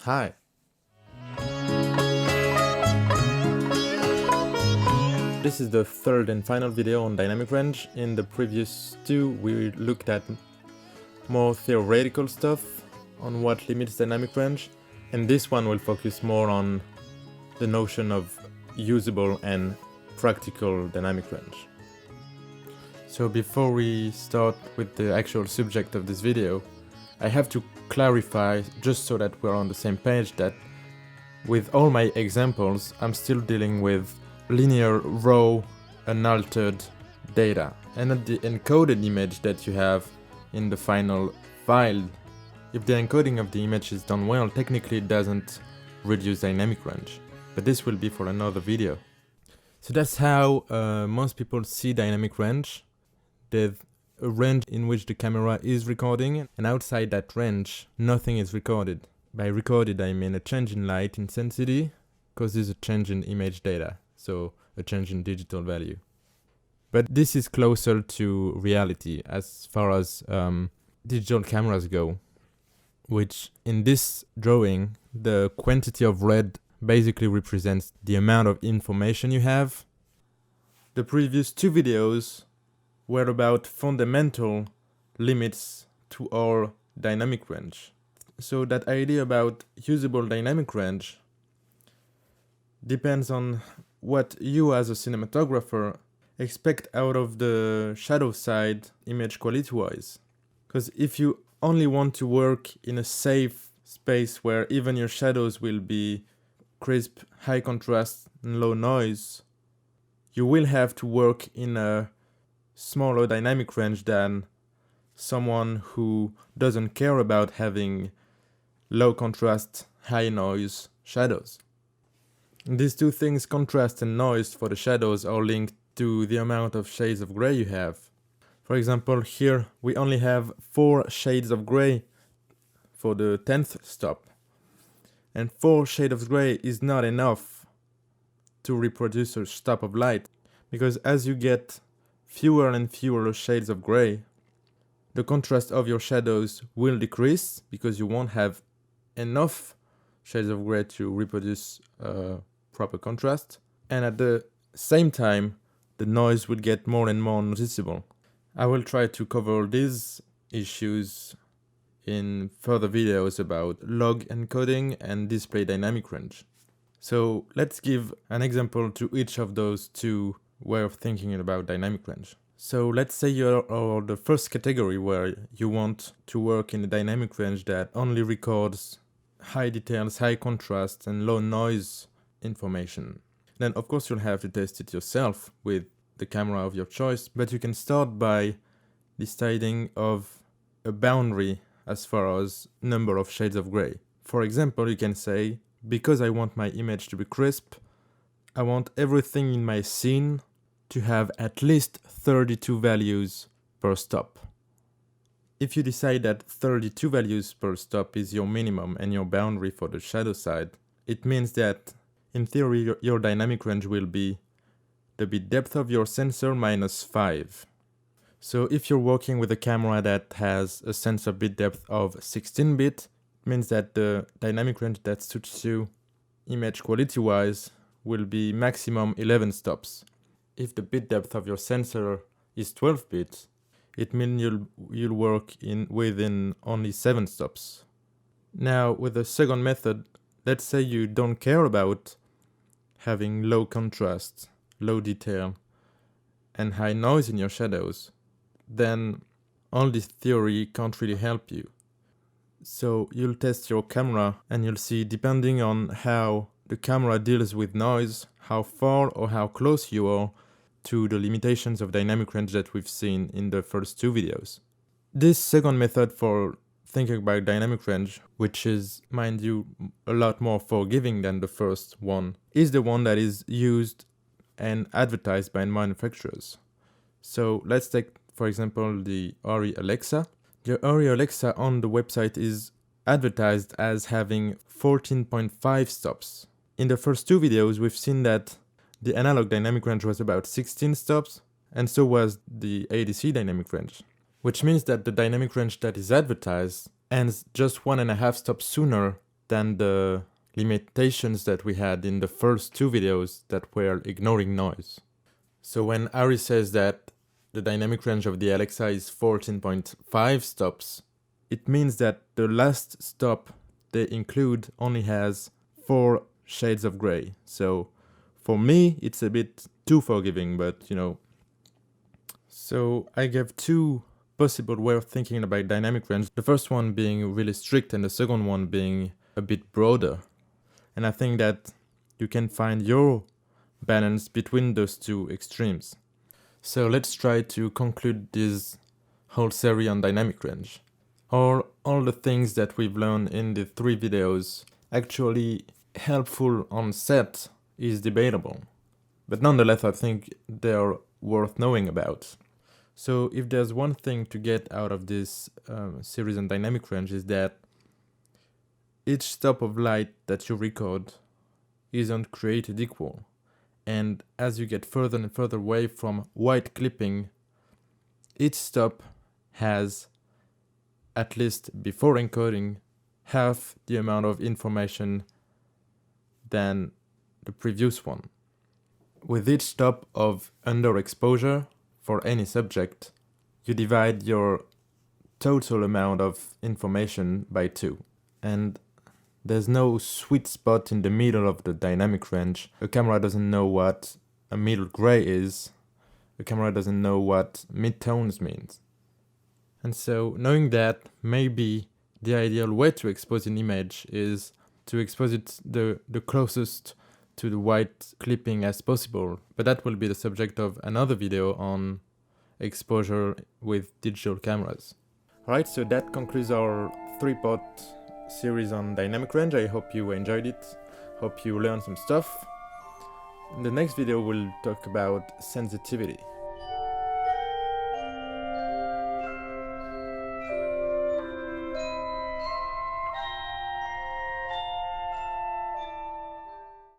Hi. This is the third and final video on dynamic range. In the previous two, we looked at more theoretical stuff on what limits dynamic range, and this one will focus more on the notion of usable and practical dynamic range. So before we start with the actual subject of this video, I have to clarify, just so that we're on the same page, that with all my examples, I'm still dealing with linear, raw, unaltered data, and not the encoded image that you have in the final file. If the encoding of the image is done well, technically it doesn't reduce dynamic range, but this will be for another video. So that's how most people see dynamic range. There's a range in which the camera is recording, and outside that range, nothing is recorded. By recorded, I mean a change in light intensity causes a change in image data, so a change in digital value. But this is closer to reality as far as digital cameras go, which in this drawing, the quantity of red basically represents the amount of information you have. The previous two videos were about fundamental limits to our dynamic range. So that idea about usable dynamic range depends on what you as a cinematographer expect out of the shadow side image quality wise. Because if you only want to work in a safe space where even your shadows will be crisp, high contrast and low noise, you will have to work in a smaller dynamic range than someone who doesn't care about having low contrast, high noise shadows. These two things, contrast and noise for the shadows, are linked to the amount of shades of gray you have. For example, here we only have 4 shades of gray for the 10th stop. And 4 shades of gray is not enough to reproduce a stop of light, because as you get fewer and fewer shades of gray, the contrast of your shadows will decrease because you won't have enough shades of gray to reproduce proper contrast, and at the same time the noise will get more and more noticeable. I will try to cover these issues in further videos about log encoding and display dynamic range. So let's give an example to each of those two ways of thinking about dynamic range. So let's say you're the first category, where you want to work in a dynamic range that only records high details, high contrast and low noise information. Then of course you'll have to test it yourself with the camera of your choice, but you can start by deciding of a boundary as far as number of shades of gray. For example, you can say, because I want my image to be crisp, I want everything in my scene to have at least 32 values per stop. If you decide that 32 values per stop is your minimum and your boundary for the shadow side, it means that in theory your dynamic range will be the bit depth of your sensor minus 5. So if you're working with a camera that has a sensor bit depth of 16 bit, it means that the dynamic range that suits you image quality wise will be maximum 11 stops. If the bit depth of your sensor is 12 bit, it means you'll work within only 7 stops. Now with the second method, let's say you don't care about having low contrast, low detail and high noise in your shadows, then all this theory can't really help you. So you'll test your camera and you'll see, depending on how the camera deals with noise, how far or how close you are to the limitations of dynamic range that we've seen in the first two videos. This second method for thinking about dynamic range, which is, mind you, a lot more forgiving than the first one, is the one that is used and advertised by manufacturers. So let's take, for example, the Arri Alexa. The Arri Alexa on the website is advertised as having 14.5 stops. In the first two videos, we've seen that the analog dynamic range was about 16 stops, and so was the ADC dynamic range, which means that the dynamic range that is advertised ends just 1.5 stops sooner than the limitations that we had in the first two videos that were ignoring noise. So when Ari says that the dynamic range of the Alexa is 14.5 stops, it means that the last stop they include only has 4 shades of gray. So for me, it's a bit too forgiving, but you know. So I gave 2 possible ways of thinking about dynamic range. The first one being really strict and the second one being a bit broader. And I think that you can find your balance between those 2 extremes. So let's try to conclude this whole series on dynamic range. Are all the things that we've learned in the 3 videos actually helpful on set is debatable. But nonetheless, I think they're worth knowing about. So if there's one thing to get out of this series on dynamic range is that each stop of light that you record isn't created equal. And as you get further and further away from white clipping, each stop has, at least before encoding, half the amount of information than the previous one. With each stop of underexposure for any subject, you divide your total amount of information by 2. And there's no sweet spot in the middle of the dynamic range. A camera doesn't know what a middle gray is. A camera doesn't know what midtones means. And so knowing that, maybe the ideal way to expose an image is to expose it the closest to the white clipping as possible. But that will be the subject of another video on exposure with digital cameras. Alright, so that concludes our 3-part series on dynamic range. I hope you enjoyed it. Hope you learned some stuff. In the next video we'll talk about sensitivity.